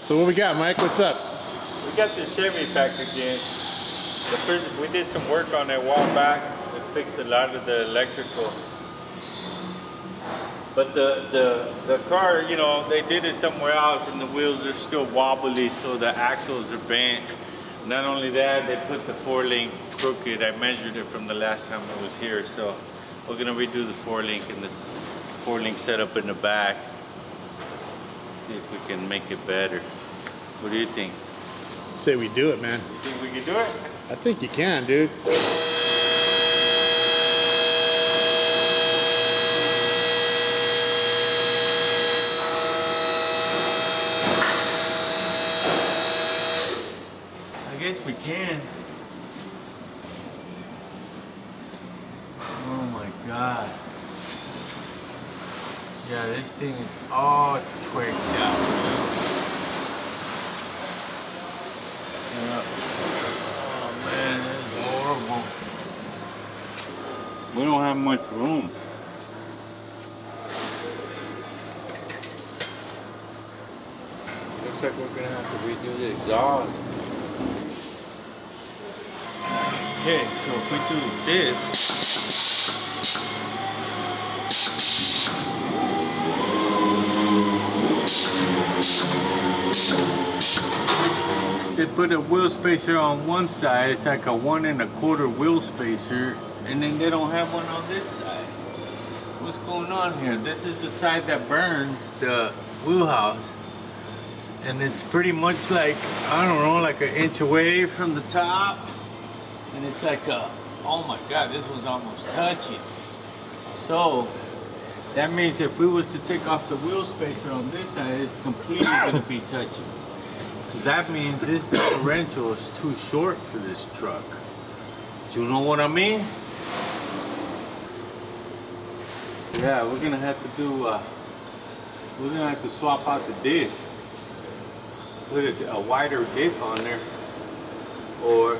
So what we got, Mike? What's up? We got the Chevy pack again. We did some work on it a while back. It fixed a lot of the electrical. But the car, you know, they did it somewhere else and the wheels are still wobbly, so the axles are bent. Not only that, they put the 4-link crooked. I measured it from the last time I was here, so we're gonna redo the 4-link and this 4-link setup in the back. See if we can make it better. What do you think? Say we do it, man. You think we can do it? I think you can, dude. I guess we can. Oh my God. Yeah, this thing is all twigged out. Yeah. Oh man, that's horrible. We don't have much room. Looks like we're gonna have to redo the exhaust. Okay, so if we do this, they put a wheel spacer on one side. It's like a 1 1/4 wheel spacer, and then they don't have one on this side. What's going on here? This is the side that burns the wheelhouse, and it's pretty much like, I don't know, like 1 inch away from the top. And it's like, oh my God, this was almost touching. So that means if we was to take off the wheel spacer on this side, it's completely gonna be touching. So that means this differential is too short for this truck. Do you know what I mean? Yeah, we're gonna have to do, we're gonna have to swap out the diff. Put a wider diff on there. Or,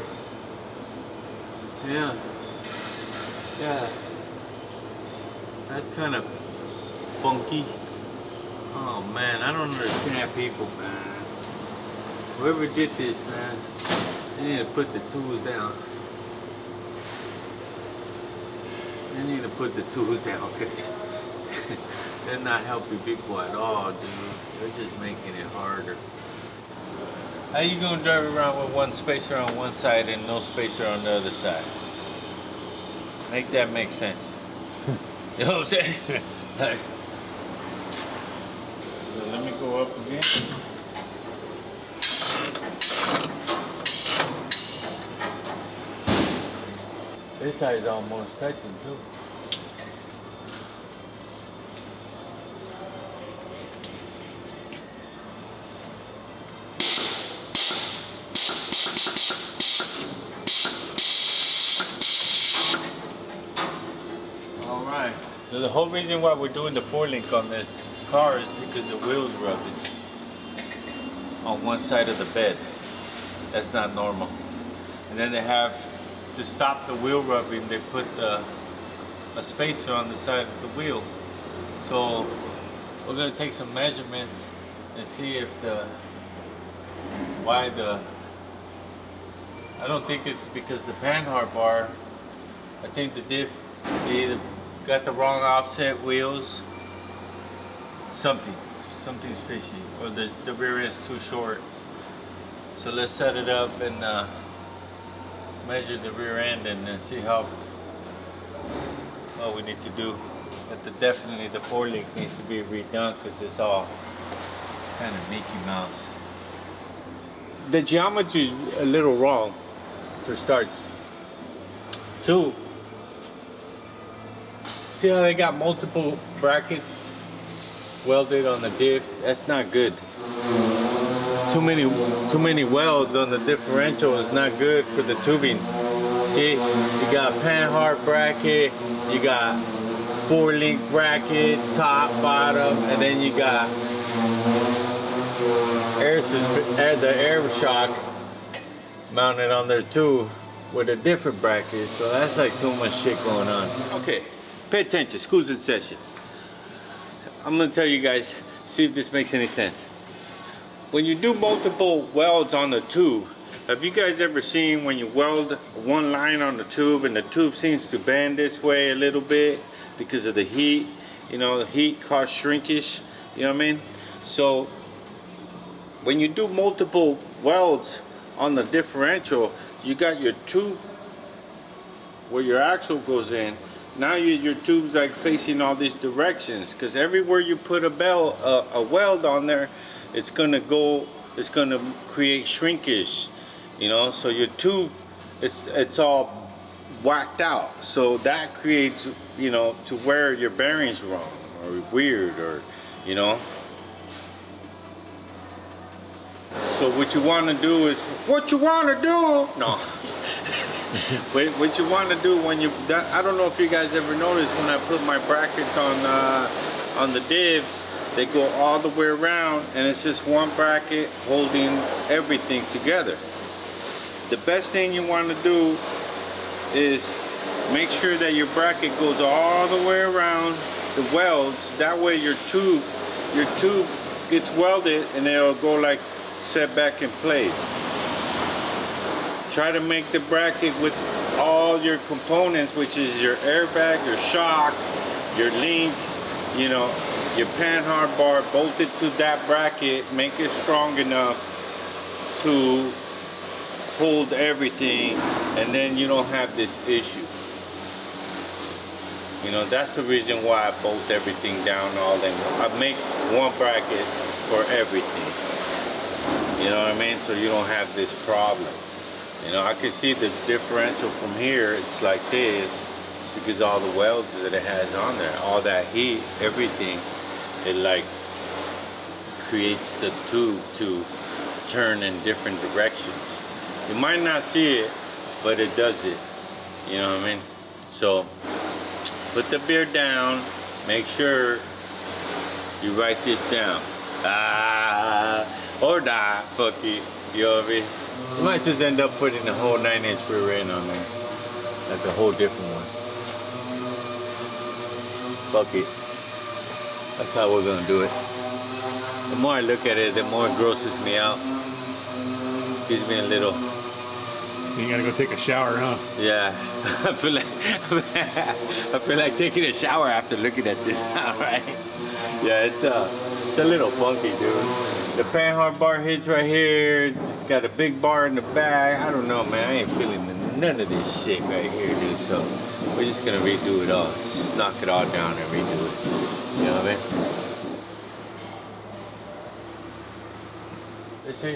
yeah, that's kind of funky. Oh man, I don't understand people, man. Whoever did this, man, they need to put the tools down. They need to put the tools down, because they're not helping people at all, dude. They're just making it harder. How you gonna drive around with one spacer on one side and no spacer on the other side? Make that make sense. You know what I'm saying? Like, so let me go up again. This side is almost touching too. Alright, so the whole reason why we're doing the 4-link on this car is because the wheel's rubbing on one side of the bed. That's not normal. And then they have, to stop the wheel rubbing, they put a spacer on the side of the wheel. So we're gonna take some measurements and see if I don't think it's because the panhard bar, I think the diff, they either got the wrong offset wheels, something's fishy, or the rear end's too short. So let's set it up and measure the rear end and see what we need to do. But definitely the 4-link needs to be redone, because it's kind of Mickey Mouse. The geometry is a little wrong for starts. 2, see how they got multiple brackets welded on the diff? That's not good. Too many welds on the differential is not good for the tubing. See, you got panhard bracket, you got 4-link bracket, top, bottom, and then you got the air shock mounted on there too with a different bracket. So that's like too much shit going on. Okay, pay attention, school's in session. I'm gonna tell you guys, see if this makes any sense. when you do multiple welds on the tube, have you guys ever seen when you weld one line on the tube and the tube seems to bend this way a little bit because of the heat? You know, the heat causes shrinkage, you know what I mean? So when you do multiple welds on the differential, you got your tube where your axle goes in. Now your tube's like facing all these directions, because everywhere you put a weld on there, it's gonna create shrinkage, you know. So your tube, it's all whacked out, so that creates, you know, to where your bearing's wrong or weird, or you know. So what you want to do is what you want to do. No. What you want to do when you, I don't know if you guys ever noticed, when I put my brackets on the divs, they go all the way around and it's just one bracket holding everything together. The best thing you want to do is make sure that your bracket goes all the way around the welds. That way your tube gets welded and it'll go like set back in place. Try to make the bracket with all your components, which is your airbag, your shock, your links, you know, your panhard bar bolted to that bracket. Make it strong enough to hold everything, and then you don't have this issue. You know, that's the reason why I bolt everything down all in. I make one bracket for everything. You know what I mean? So you don't have this problem. You know, I can see the differential from here. It's like this. It's because all the welds that it has on there, all that heat, everything, it like creates the tube to turn in different directions. You might not see it, but it does it. You know what I mean? So put the beer down. Make sure you write this down. Or not, fuck it. You know what I mean? You might just end up putting the whole 9-inch rear end on there. That's a whole different one. Fuck it. That's how we're gonna do it. The more I look at it, the more it grosses me out. Gives me a little. You gotta go take a shower, huh? Yeah. I feel like taking a shower after looking at this. Alright. Yeah, it's a little funky, dude. The panhard bar hits right here. It's got a big bar in the back. I don't know, man. I ain't feeling none of this shit right here, dude. So we're just gonna redo it all. Just knock it all down and redo it. You know what I mean?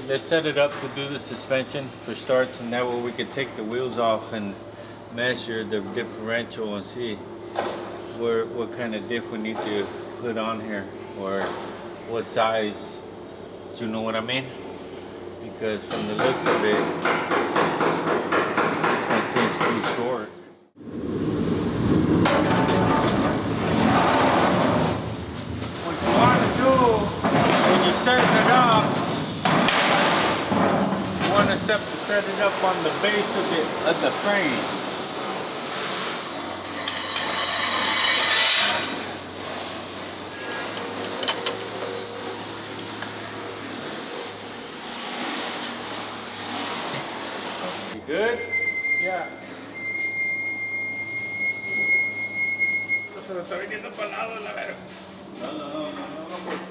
Let's set it up to do the suspension for starts, and that way we can take the wheels off and measure the differential and see what kind of diff we need to put on here, or what size. Do you know what I mean? Because from the looks of it, this one seems too short. What you want to do when you're setting it up, you want to set it up on the base of the frame. Good? Yeah. Se lo está viniendo para el lado la verga. No, pues.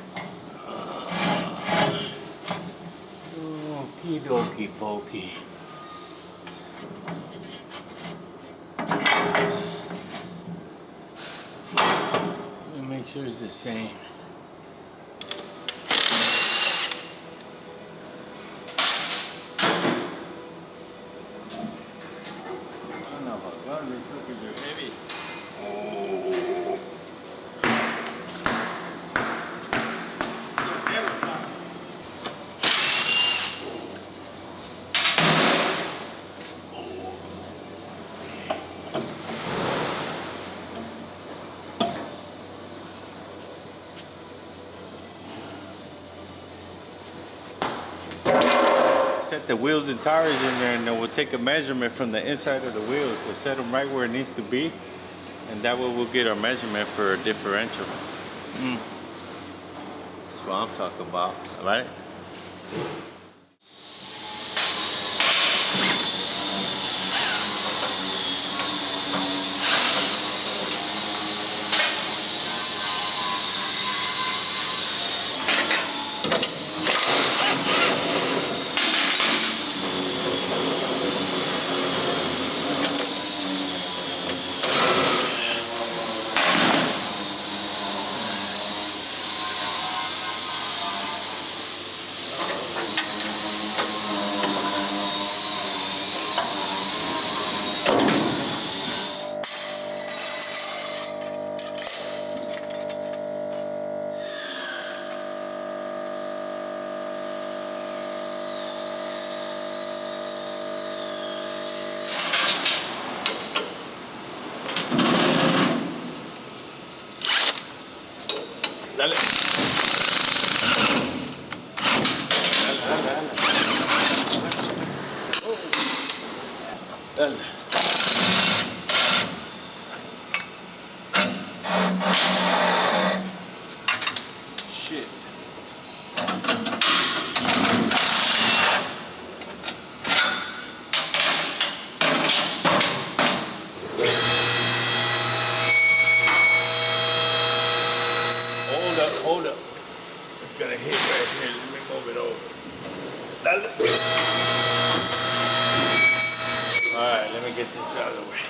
Okie dokie pokey. Let me make sure it's the same. These suckers are heavy. Oh. Set the wheels and tires in there, and then we'll take a measurement from the inside of the wheels. We'll set them right where it needs to be, and that way we'll get our measurement for a differential. That's what I'm talking about, all right? Dale. Dale. Dale. Shit. Hold up. It's gonna hit right here. Let me move it over. Dale. Alright, let me get this out of the way.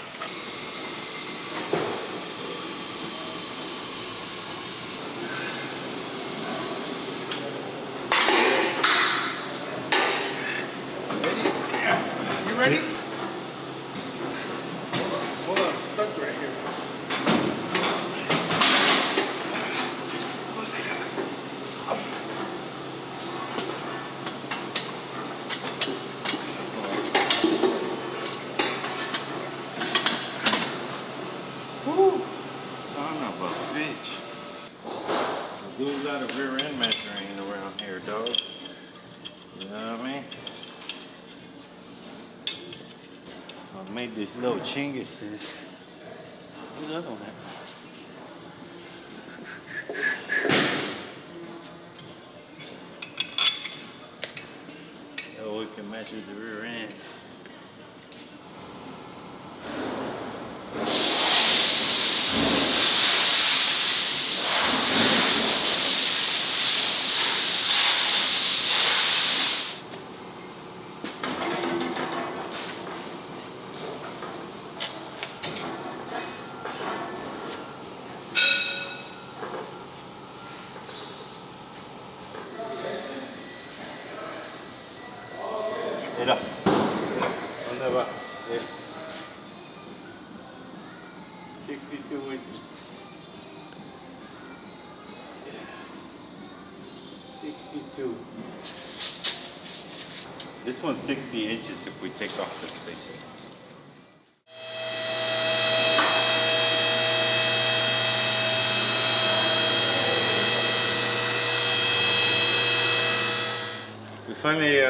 Ready? Yeah. You ready? Hold on, stuck right here. Son of a bitch. Do a lot of rear end measuring around here, dog. You know what I mean? I made this little chinguses. What's that on there? So we can measure the rear end. Mira, ¿dónde va? 62 inches. 62. This one's 60 inches if we take off the spacer. We finally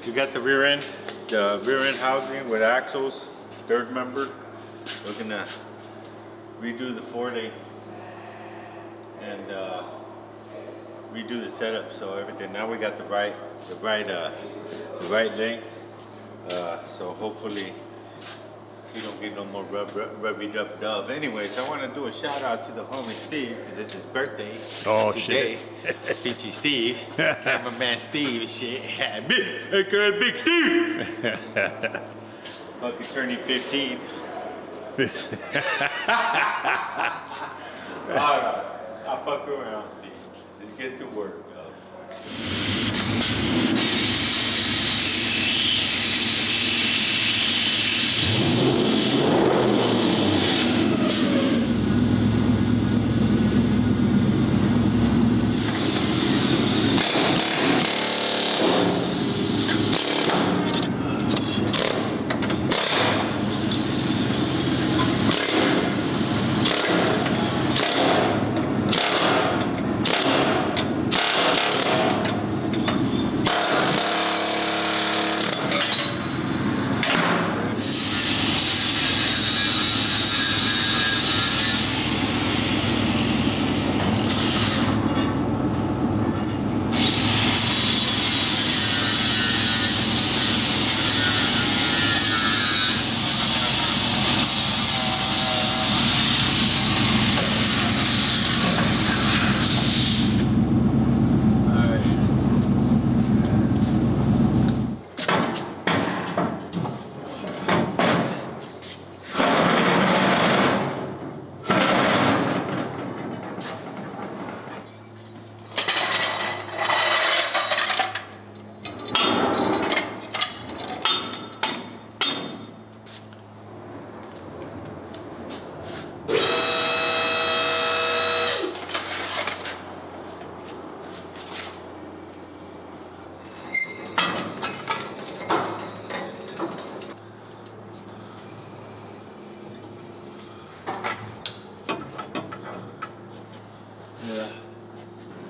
we got the rear end housing with axles, third member. We're gonna redo the forelink and redo the setup, so everything. Now we got the right length. So hopefully you don't get no more rubby dub. Anyways, I want to do a shout out to the homie Steve because it's his birthday today. Peachy Steve, cameraman Steve and shit. Big Steve. Fucking turning 15. Alright, I'll fuck around, Steve. Let's get to work, dog.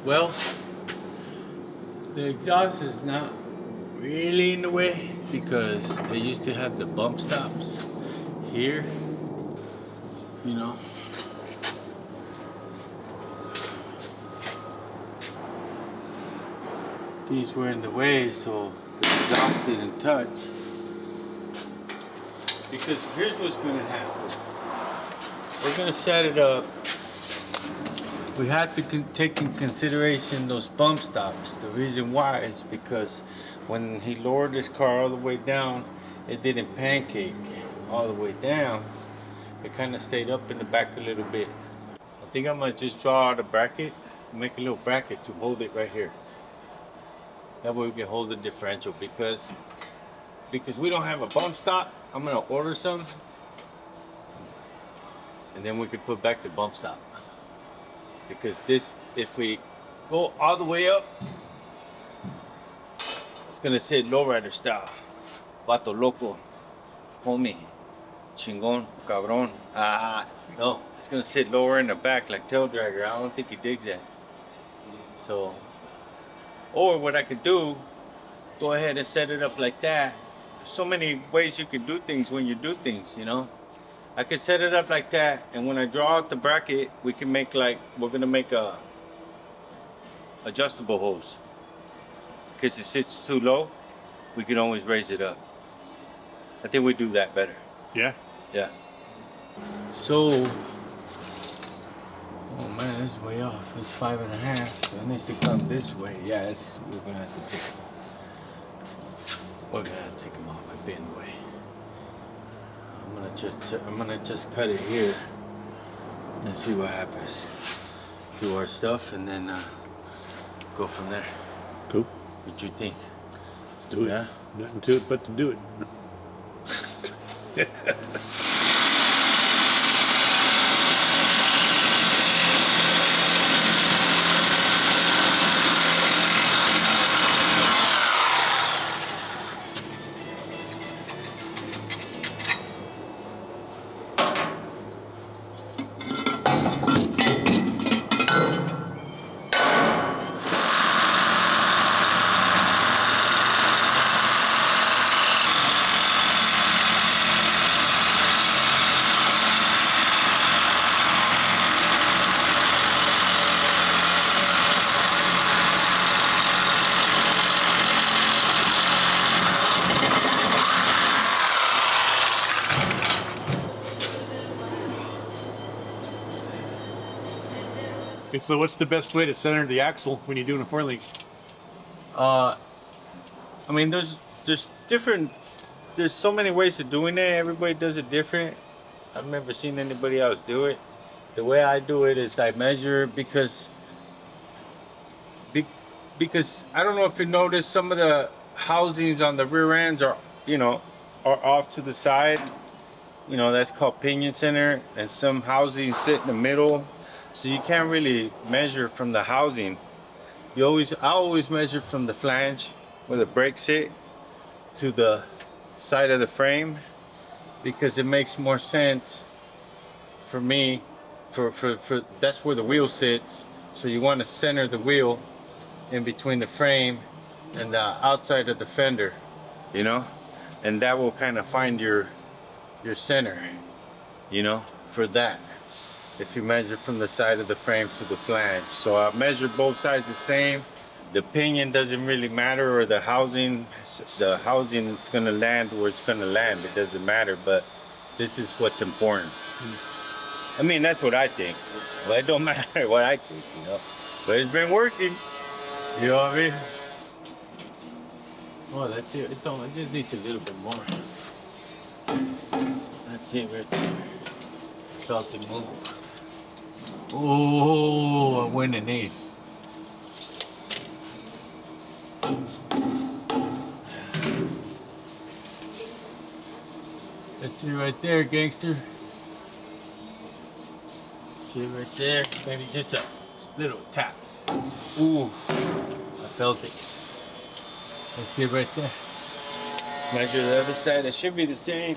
Well, the exhaust is not really in the way because they used to have the bump stops here, you know. These were in the way, so the exhaust didn't touch. Because here's what's gonna happen. We're gonna set it up. We have to take in consideration those bump stops. The reason why is because when he lowered this car all the way down, it didn't pancake all the way down. It kind of stayed up in the back a little bit. I think I'm gonna just draw out a bracket, make a little bracket to hold it right here. That way we can hold the differential because we don't have a bump stop. I'm gonna order some, and then we could put back the bump stop. Because this, if we go all the way up, it's gonna say lowrider style. Vato loco, homie, chingon, cabron. No, it's gonna sit lower in the back like tail dragger. I don't think he digs that. So, or what I could do, go ahead and set it up like that. So many ways you can do things when you do things, you know. I could set it up like that, and when I draw out the bracket, we can make like, we're gonna make a adjustable hose. Because it sits too low, we can always raise it up. I think we do that better. Yeah. Yeah. So, oh man, it's way off. It's 5.5. So it needs to come this way. Yeah, we're gonna have to take it. We're gonna have to take them off and bend the way. I'm gonna just cut it here and see what happens. Do our stuff and then go from there. Cool. What you think? Let's do it. Yeah? Nothing to it but to do it. Okay, so what's the best way to center the axle when you're doing a 4-link? I mean, there's so many ways of doing it. Everybody does it different. I've never seen anybody else do it. The way I do it is I measure because I don't know if you noticed some of the housings on the rear ends are off to the side. You know, that's called pinion center, and some housings sit in the middle. So you can't really measure from the housing. I always measure from the flange where the brakes sit to the side of the frame, because it makes more sense for me. For that's where the wheel sits. So you want to center the wheel in between the frame and the outside of the fender, you know, and that will kind of find your center, you know, for that. If you measure from the side of the frame to the flange. So I measure both sides the same. The pinion doesn't really matter, or the housing is gonna land where it's gonna land. It doesn't matter, but this is what's important. I mean, that's what I think. Well, it don't matter what I think, you know. But it's been working. You know what I mean? Oh, that's it. It just needs a little bit more. That's it right there. Felt it move. Oh, I went in there. That's it right there, gangster. See it right there. Maybe just a little tap. Ooh, I felt it. That's it right there. Let's measure the other side. It should be the same.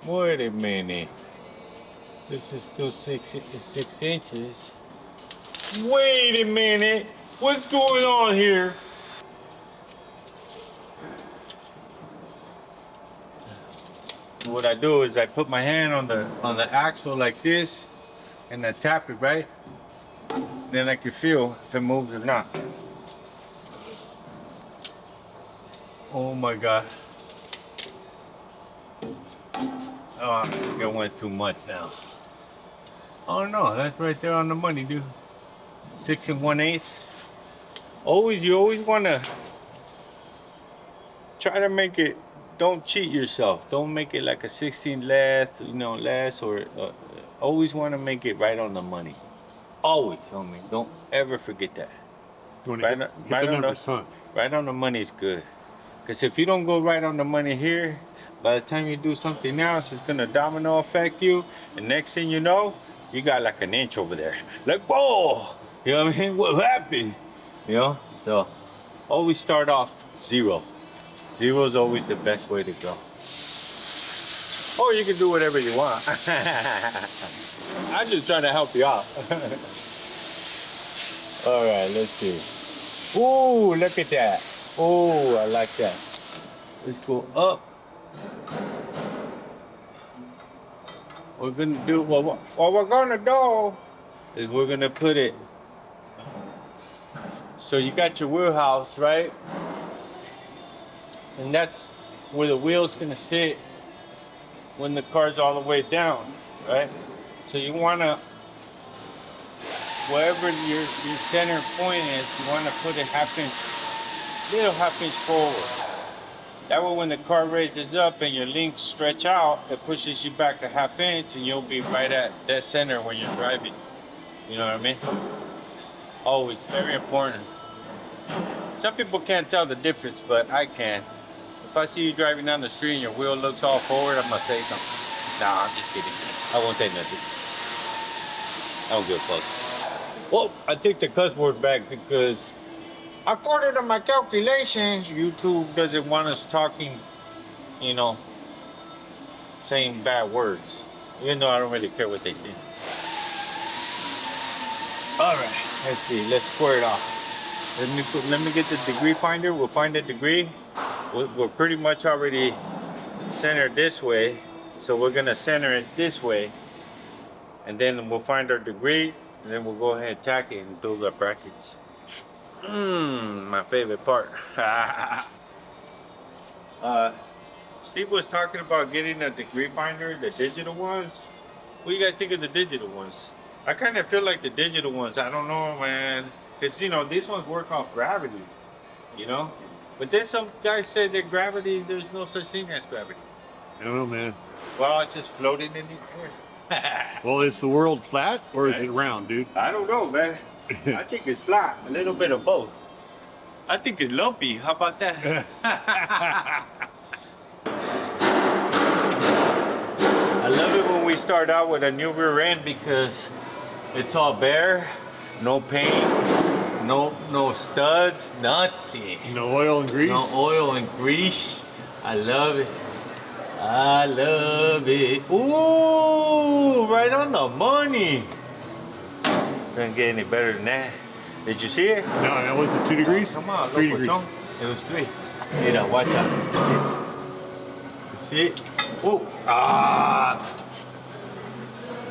Wait a minute. This is still 6 inches. Wait a minute. What's going on here? What I do is I put my hand on the axle like this, and I tap it, right? Then I can feel if it moves or not. Oh my God. Oh, I think I went too much now. Oh no, that's right there on the money, dude. 6 1/8. You always wanna try to make it. Don't cheat yourself. Don't make it like a 16 less, less, or always want to make it right on the money. Always, homie. Don't ever forget that. Right Right on the money is good. Because if you don't go right on the money here, by the time you do something else, it's gonna domino affect you. And next thing you know, you got like an inch over there. Like, whoa! You know what I mean? What happened? So always start off 0. 0 is always the best way to go. Or you can do whatever you want. I'm just trying to help you out. All right, let's see. Ooh, look at that. Oh, I like that. Let's go up. We're gonna do what we're gonna do is we're gonna put it. So you got your wheelhouse, right? And that's where the wheel's gonna sit when the car's all the way down, right? So you wanna, wherever your center point is, you wanna put a little half inch forward. That way when the car raises up and your links stretch out, it pushes you back a half inch and you'll be right at that center when you're driving. You know what I mean? Always, very important. Some people can't tell the difference, but I can. If I see you driving down the street and your wheel looks all forward, I'm gonna say something. Nah, I'm just kidding. I won't say nothing. I don't give a fuck. Well, I take the cuss word back because according to my calculations, YouTube doesn't want us talking, saying bad words. Even though I don't really care what they think. All right, let's see. Let's square it off. Let me get the degree finder. We'll find a degree. We're pretty much already centered this way, so we're gonna center it this way, and then we'll find our degree, and then we'll go ahead and tack it and build our brackets. My favorite part. Steve was talking about getting a degree finder, the digital ones. What do you guys think of the digital ones? I kind of feel like the digital ones. I don't know, man. Because, these ones work off gravity, But then some guys said that gravity, there's no such thing as gravity. I don't know, man. Well, it's just floating in the air. Well, is the world flat or is it round, dude? I don't know, man. I think it's flat, a little bit of both. I think it's lumpy. How about that? I love it when we start out with a new rear end because it's all bare, no paint, no studs, nothing. No oil and grease? No oil and grease. I love it. I love it. Ooh, right on the money. Doesn't get any better than that. Did you see it? No, that was it 2 degrees? Come on, 3 degrees. It was 3. Mira, watch out. You see it? Oh,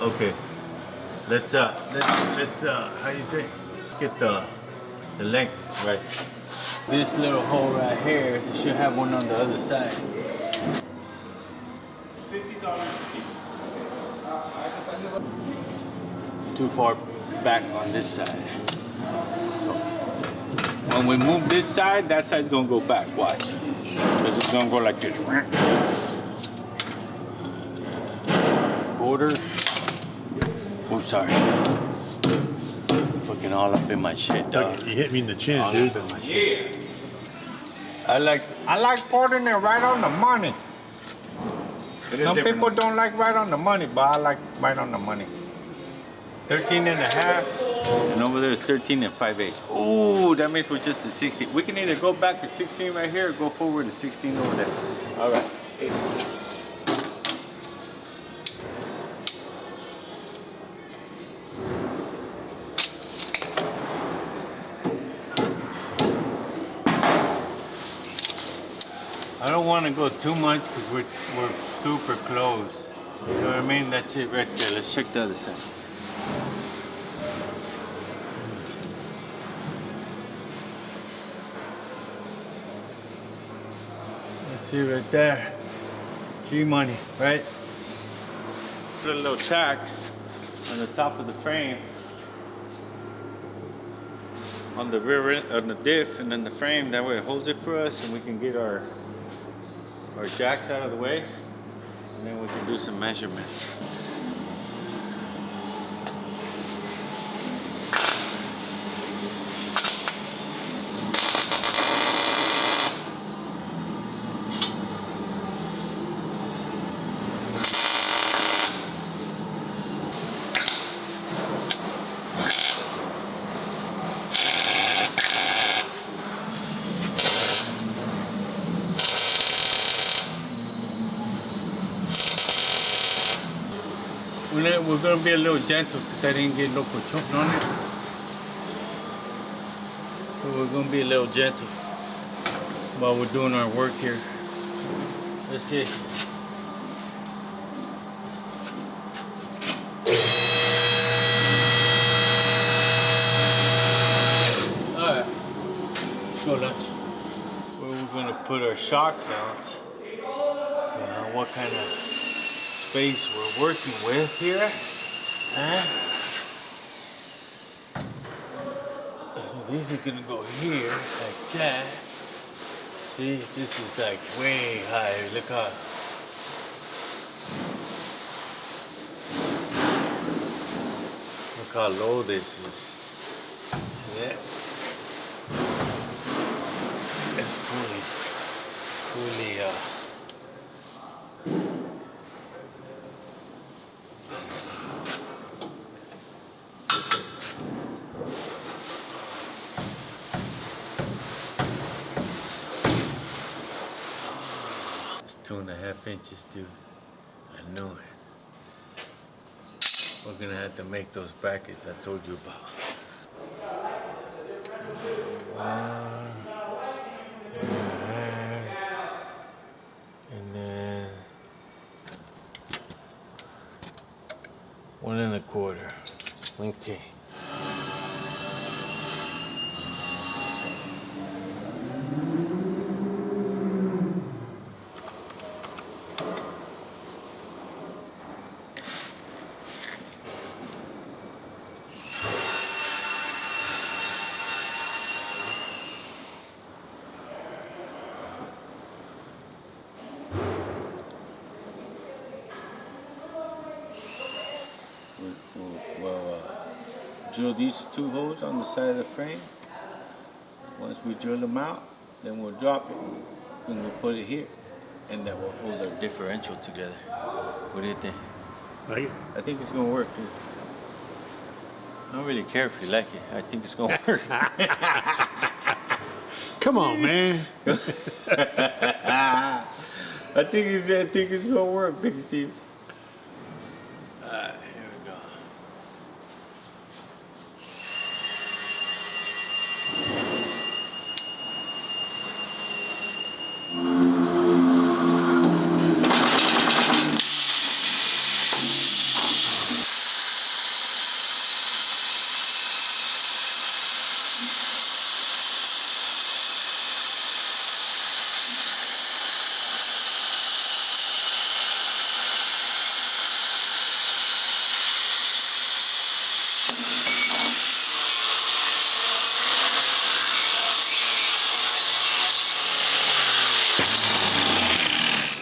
okay. Let's how you say? Get the length right. This little hole right here, it should have one on the other side. $50. Too far back on this side. So when we move this side, that side's gonna go back. Watch. This is gonna go like this. Quarter. Oh, sorry. Fucking all up in my shit, dog. You hit me in the chin, All dude. up in my shit. I like putting it right on the money. Some people don't like right on the money, but I like right on the money. 13 and a half, and over there is 13 and 5/8. Ooh, that means we're just at 16. We can either go back to 16 right here or go forward to 16 over there. All right. I don't want to go too much because we're super close. You know what I mean? That's it right there. Let's check the other side. That's it right there. G money, right? Put a little tack on the top of the frame, on the rear end, on the diff, and then the frame. That way it holds it for us, and we can get our jacks out of the way, and then we can do some measurements. We're going to be a little gentle because I didn't get lokochon on it. So we're going to be a little gentle while we're doing our work here. Let's see. Alright, let's go lunch. Where we're going to put our shock mounts. What kind of space we're working with here. Huh? So these are gonna go here like that. See, this is like way high. Look how low this is. Yeah. It's fully it's 2.5 inches, dude. I know it. We're gonna have to make those brackets I told you about. And then 1.25. Okay. We'll drill these 2 holes on the side of the frame. Once we drill them out, then we'll drop it and we'll put it here, and that will hold our differential together. What do you think? Like it? I think it's gonna work, dude. I don't really care if you like it. I think it's gonna work. Come on, man. I think it's gonna work, Big Steve. Alright, here we go.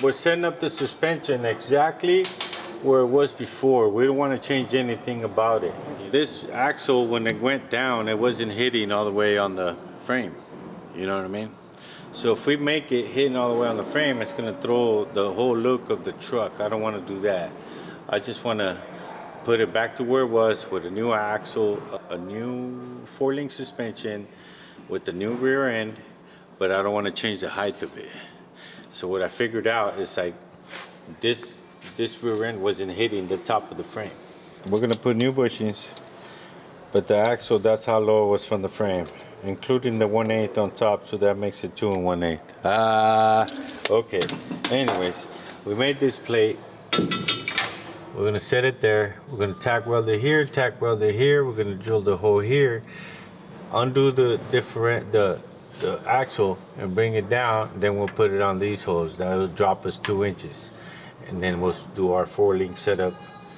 We're setting up the suspension exactly where it was before. We don't want to change anything about it. This axle, when it went down, it wasn't hitting all the way on the frame. You know what I mean? So if we make it hitting all the way on the frame, it's going to throw the whole look of the truck. I don't want to do that. I just want to put it back to where it was with a new axle, a new 4-link suspension with the new rear end, but I don't want to change the height of it. So what I figured out is like this rear end wasn't hitting the top of the frame. We're gonna put new bushings But the axle, that's how low it was from the frame, including the 1/8 on top, so that makes it 2 1/8. Okay. Anyways, we made this plate. We're gonna set it there. We're gonna tack weld it here, tack weld it here. We're gonna drill the hole here, undo the axle, and bring it down. Then we'll put it on these holes. That'll drop us 2 inches, and then we'll do our 4-link setup.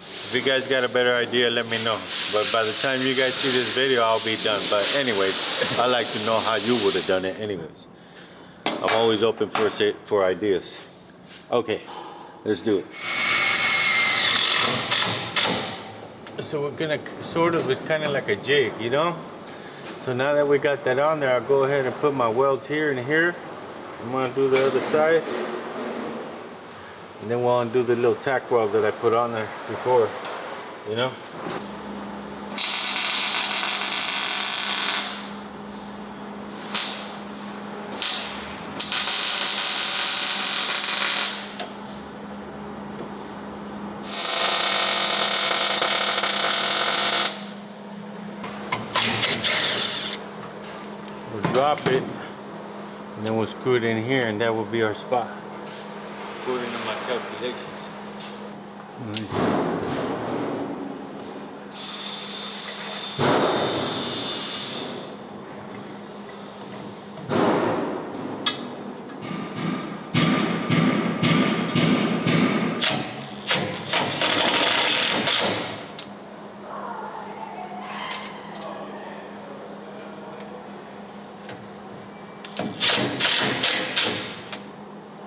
If you guys got a better idea, let me know. But by the time you guys see this video, I'll be done. But anyways, I like to know how you would have done it. Anyways, I'm always open for ideas. Okay, let's do it. So we're gonna it's kind of like a jig, you know? So now that we got that on there, I'll go ahead and put my welds here and here. I'm gonna do the other side. And then we'll undo the little tack weld that I put on there before, you know? We'll drop it, and then we'll screw it in here, and that will be our spot, according to my calculations. Let me see.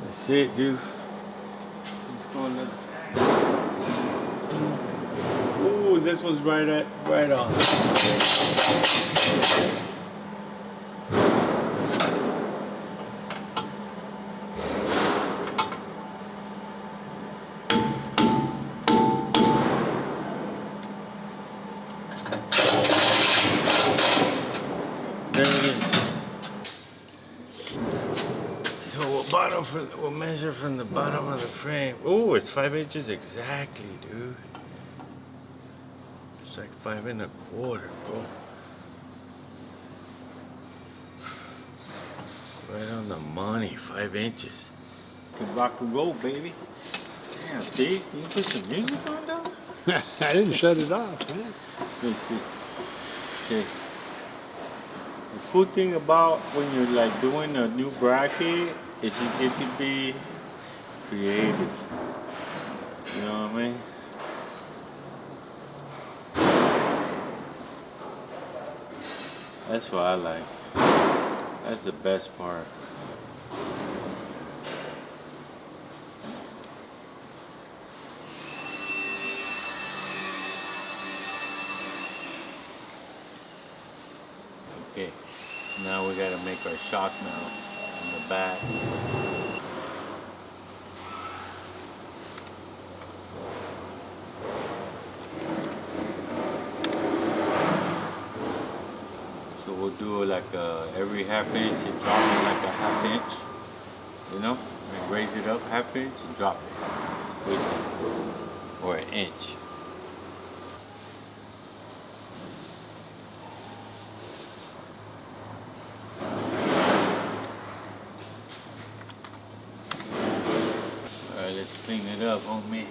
That's it, dude. Let's go on the other side. Ooh, this one's right on. There it is. So we'll measure from the bottom of the frame. Oh, it's 5 inches exactly, dude. It's like 5 1/4, bro. Right on the money, 5 inches. Good rock and roll, baby. Damn, Steve, can you put some music on, though? I didn't shut it off, man. Let's see. Okay. The cool thing about when you're like doing a new bracket is you get to be creative. You know what I mean? That's what I like. That's the best part. Okay, so now we gotta make our shock mount on the back. So we'll do like every 1/2 inch and drop it like a 1/2 inch, you know? And raise it up 1/2 inch and drop it, or 1 inch. Alright, let's clean it up on me.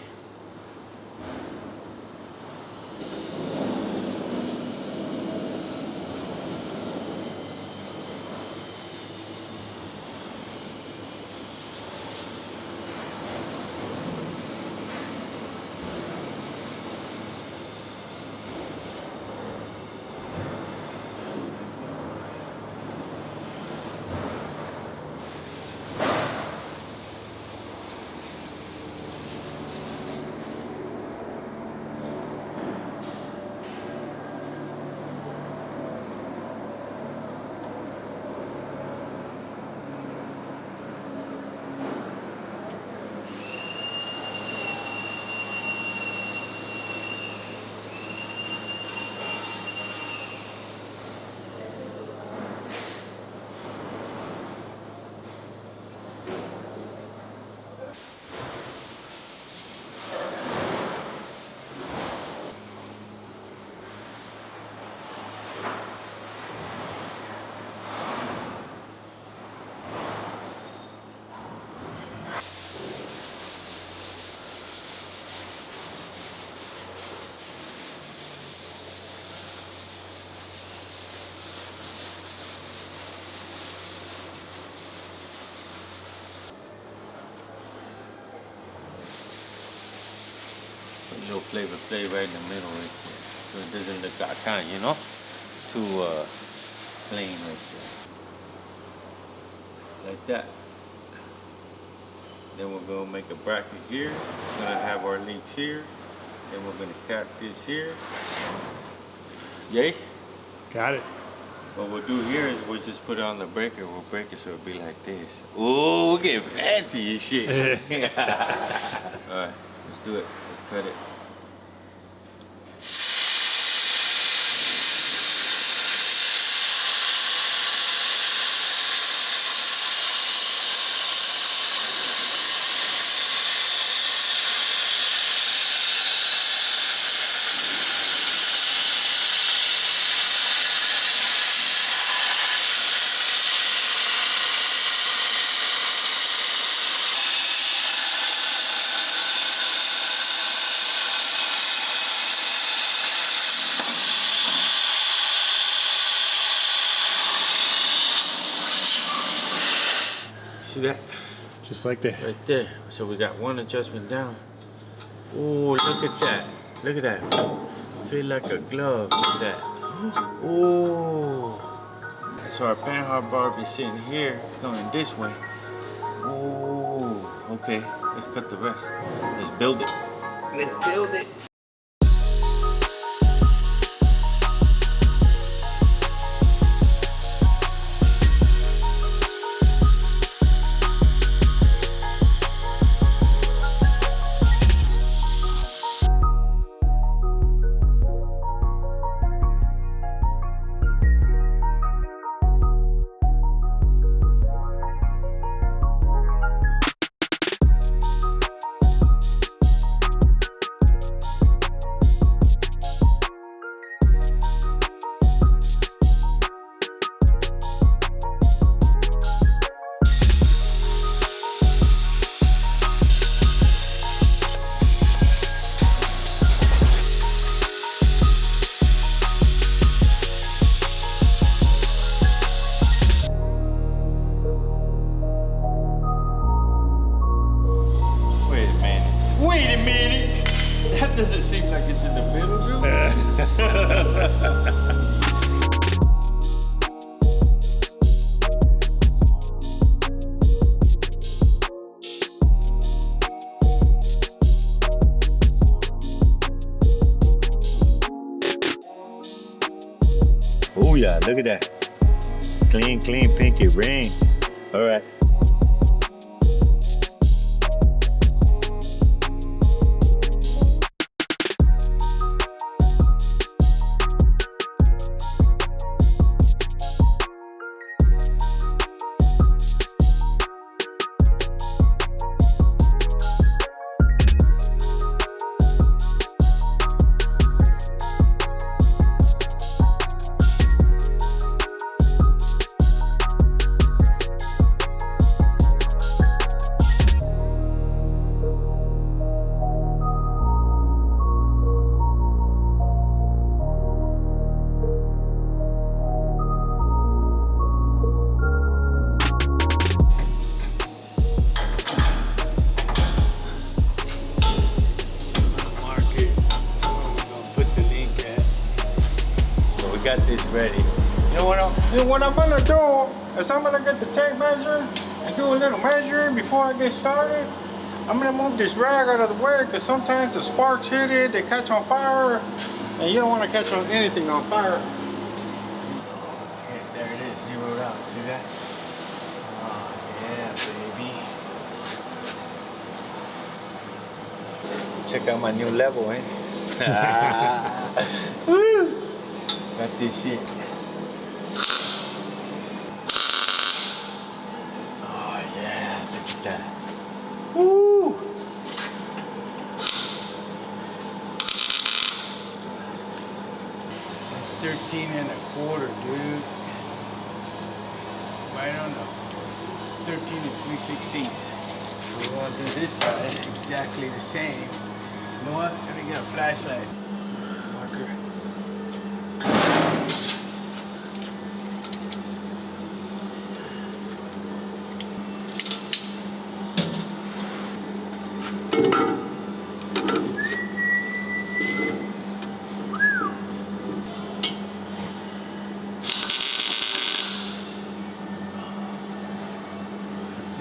little flavor right in the middle right there. So it doesn't look kind of, you know, too plain right there. Like that. Then we're gonna make a bracket here. We're gonna have our links here. Then we're gonna cap this here. Yay? Got it. What we'll do here is we'll just put it on the breaker. We'll break it so it'll be like this. Ooh, we'll get fancy and shit. Alright, let's do it. Let's cut it. See that? Just like that. Right there. So we got one adjustment down. Oh, look at that. Look at that. Feel like a glove. Look at that. Oh. So our panhard bar be sitting here, going this way. Oh. Okay. Let's cut the rest. Let's build it. Let's build it. Wait a minute. That doesn't seem like it's in the middle, dude. Oh yeah, look at that. Clean, pinky ring. All right. Got this ready. You know what I'm gonna do is I'm gonna get the tape measure and do a little measuring before I get started. I'm gonna move this rag out of the way because sometimes the sparks hit it, they catch on fire, and you don't want to catch on anything on fire. Okay, there it is, zeroed out. See that? Oh yeah, baby. Check out my new level, eh? Woo! Got this shit. Oh yeah, look at that. Woo! That's 13 1/4, dude. Right on the 13 3/16. We're gonna do this side exactly the same. You know what? Let me get a flashlight. Marker.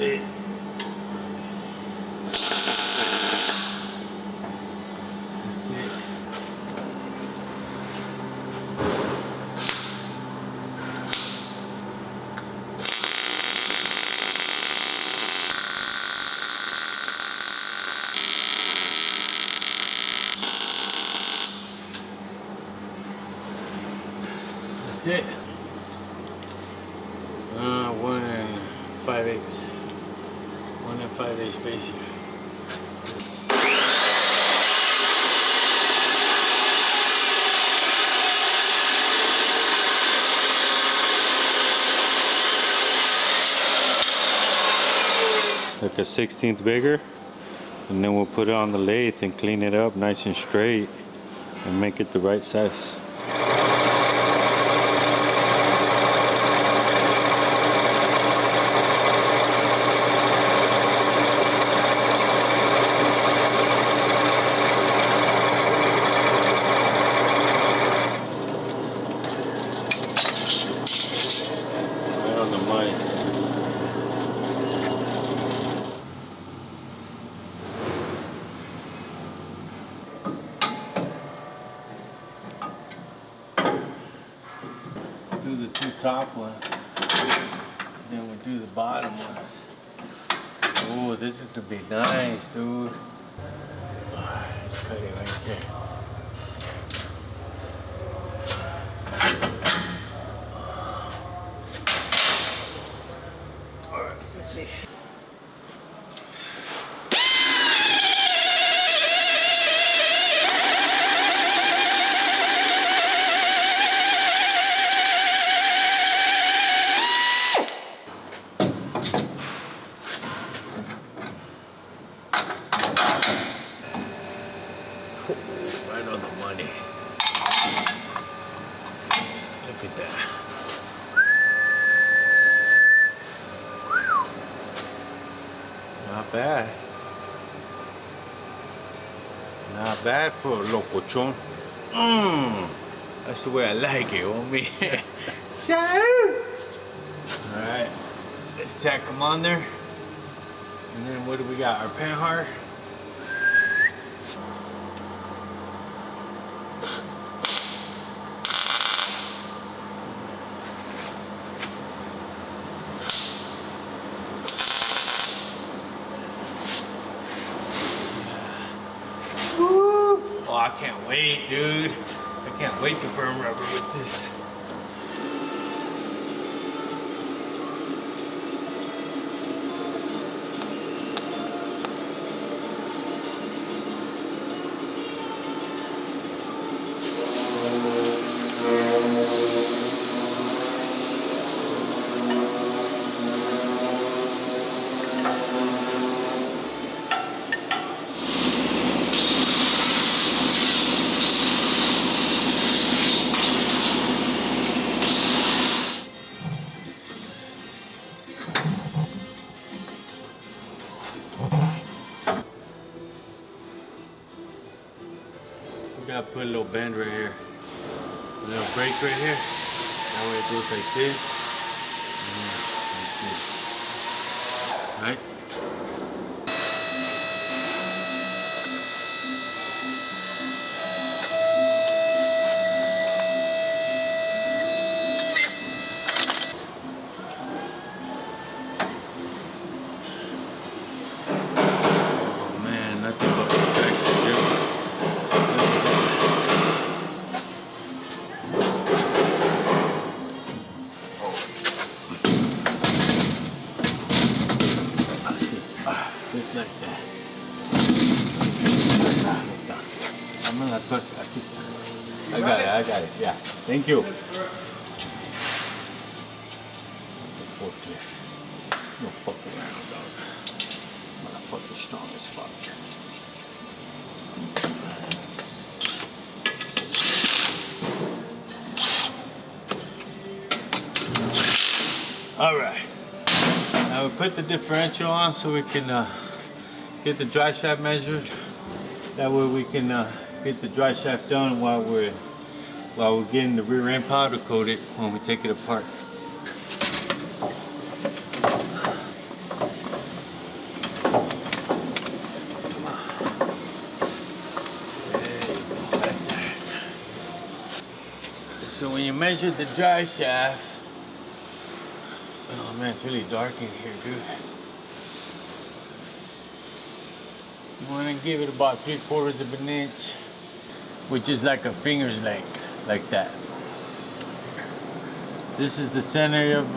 it. That's it. That's it. 1 5/8. 1 5/8 spacer. Like a 1/16 bigger, and then we'll put it on the lathe and clean it up nice and straight and make it the right size. Right on the money. Do the 2 top ones, then we'll do the bottom ones. Oh, this is gonna be nice, dude. Let's cut it right there. Alright, let's see. Right on the money. Look at that. Not bad. Not bad for a lokochon. That's the way I like it, homie. Alright, let's tack them on there. And then what do we got? Our panhard. Oh, I can't wait, dude. I can't wait to burn rubber with this. We gotta put a little bend right here, a little break right here. That way it goes like this. Like this. Right? Oh man, nothing but perfection, dude. Just like that. Dame la torcha, aquí está. I got it, yeah. Thank you. Forklift. No fuck around, dog. Motherfucker's strong as fuck. All right. Now we put the differential on so we can get the dry shaft measured. That way we can get the dry shaft done while we're getting the rear end powder coated when we take it apart. measure the drive shaft. Oh man, it's really dark in here, dude. You want to give it about 3/4 of an inch, which is like a finger's length, like that. This is the center of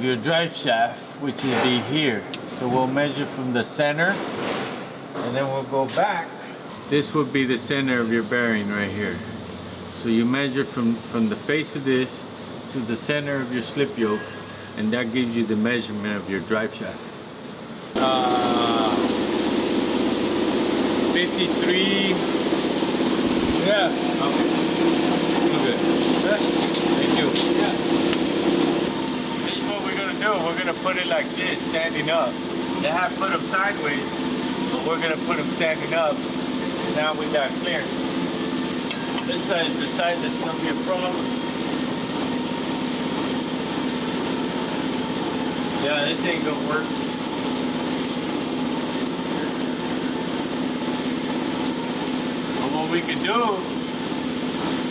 your drive shaft, which will be here. So we'll measure from the center, and then we'll go back. This would be the center of your bearing right here. So you measure from the face of this to the center of your slip yoke, and that gives you the measurement of your drive shaft. 53. Yeah. Okay. Good. Thank you. Yeah. This is what we're gonna do. We're gonna put it like this, standing up. They have put them sideways, but we're gonna put them standing up. And now we got clearance. This side is the side that's gonna be a problem. Yeah, this ain't gonna work. But what we can do,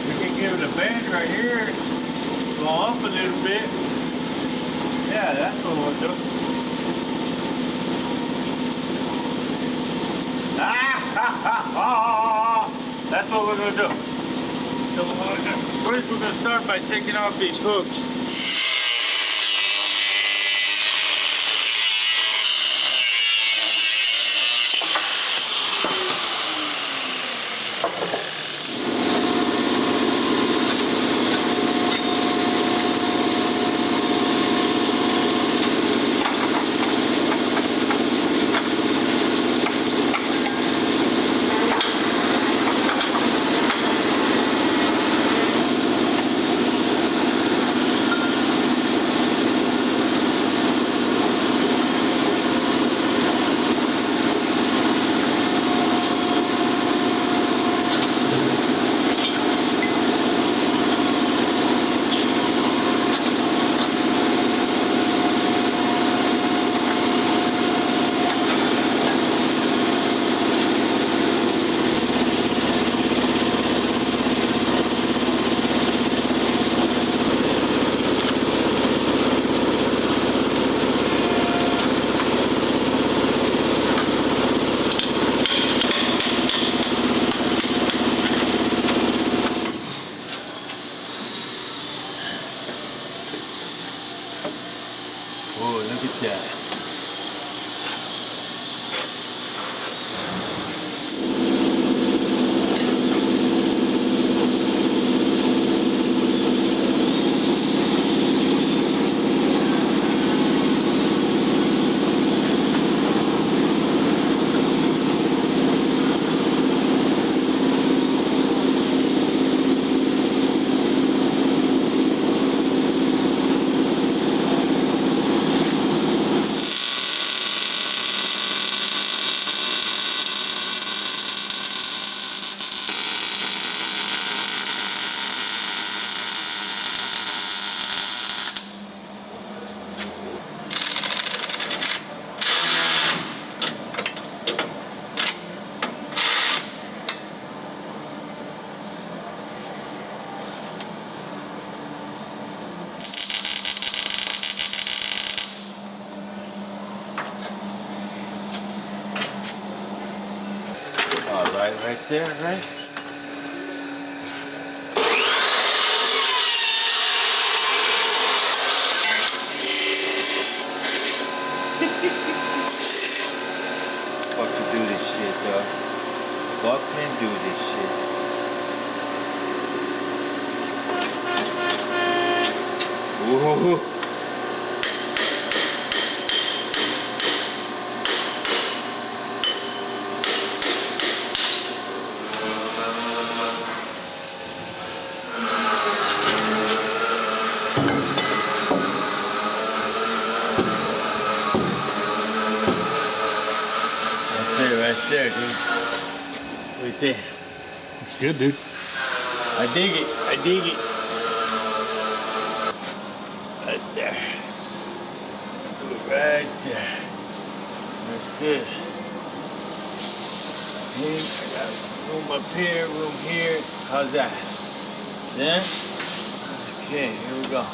we can give it a bend right here, go up a little bit. Yeah, that's what we'll do. That's what we're gonna do. So first we're gonna start by taking off these hooks. Whoa, look at that. All right there, right? Fuck to do this shit, dog. Fucking do this shit. Ooh. Right there, dude. Right there. It's good, dude. I dig it. I dig it. Right there. Right there. That's good. I got it. Room up here, room here. How's that? Yeah? Okay, here we go.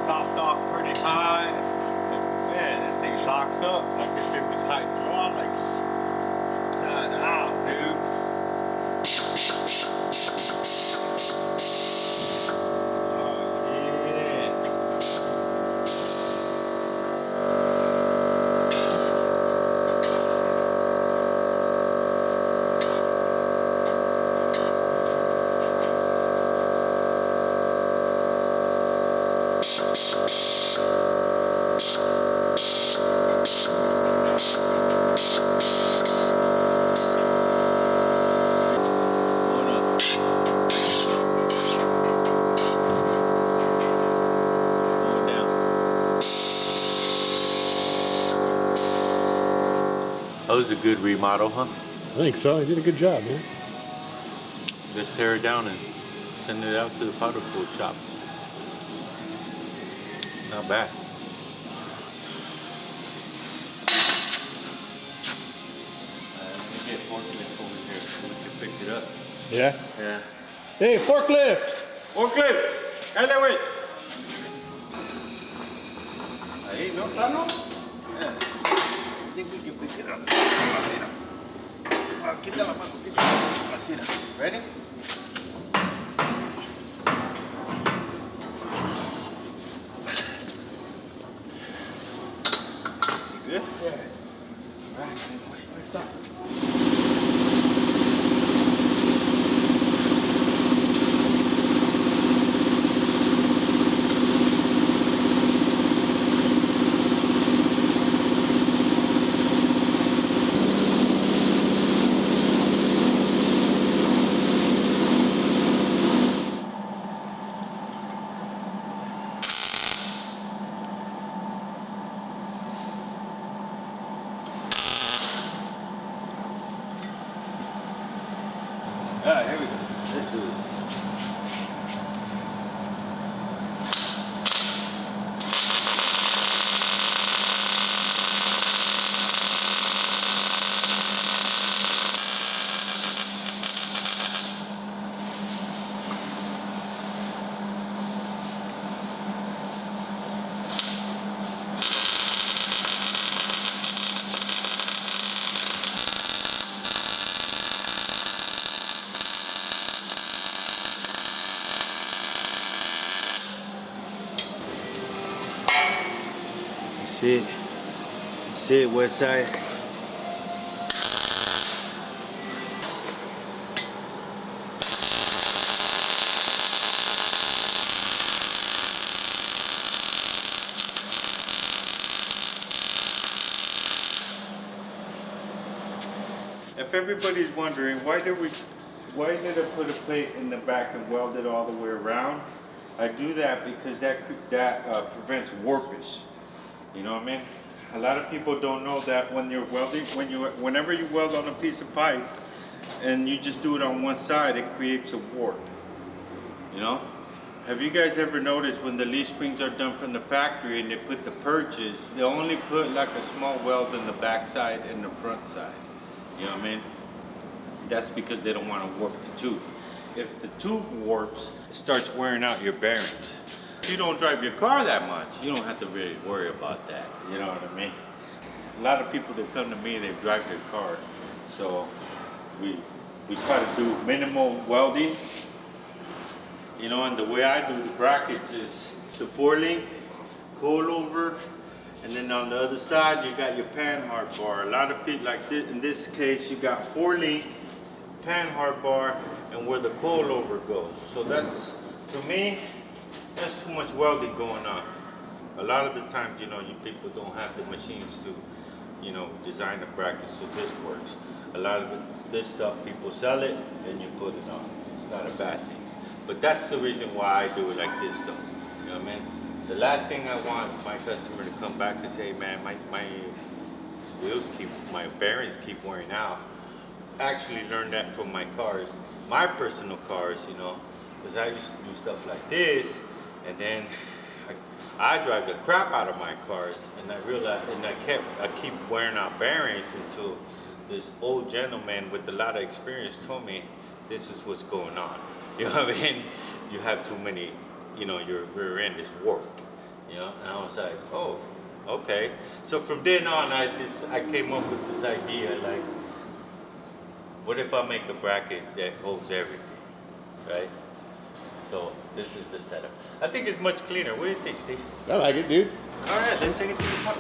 Topped off pretty high. Man, that thing shocks up like if it was hydraulics. God, out, dude. Oh, yeah. That was a good remodel, huh? I think so. You did a good job, man. Let's tear it down and send it out to the powder coat shop. Not bad. Let me get forklift over here so we can pick it up. Yeah? Yeah. Hey, forklift! Forklift! Dale, güey. Ahí, ¿no? ¿Plano? Yeah. I think we can pick it up. Quita la mano, quita la mano. Así, ready? You good? Yeah. All right, wait, stop. All right, here we go. Let's do it. See it, west side. If everybody's wondering why did I put a plate in the back and weld it all the way around? I do that because that prevents warpage. You know what I mean? A lot of people don't know that when you're welding, whenever you weld on a piece of pipe and you just do it on one side, it creates a warp. You know? Have you guys ever noticed when the leaf springs are done from the factory and they put the perches, they only put like a small weld in the back side and the front side? You know what I mean? That's because they don't want to warp the tube. If the tube warps, it starts wearing out your bearings. If you don't drive your car that much, you don't have to really worry about that. You know what I mean? A lot of people that come to me, they drive their car. So we try to do minimal welding You know, and the way I do the brackets is the 4-link coilover, and then on the other side you got your panhard bar. A lot of people, like this, in this case, you got 4-link panhard bar and where the coilover goes. So that's, to me, that's too much welding going on. A lot of the times, you know, you people don't have the machines to, you know, design a bracket so this works. A lot of this stuff, people sell it and you put it on. It's not a bad thing. But that's the reason why I do it like this though. You know what I mean? The last thing I want my customer to come back and say, man, my wheels my bearings keep wearing out. I actually learned that from my cars, my personal cars, you know, because I used to do stuff like this, and then I drive the crap out of my cars, and I realized, and I keep wearing out bearings until this old gentleman with a lot of experience told me this is what's going on. You know what I mean? You have too many, you know, your rear end is warped, you know, and I was like, oh, okay. So from then on, I came up with this idea, like, what if I make a bracket that holds everything, right? So this is the setup. I think it's much cleaner. What do you think, Steve? I like it, dude. All right, let's take it to the park.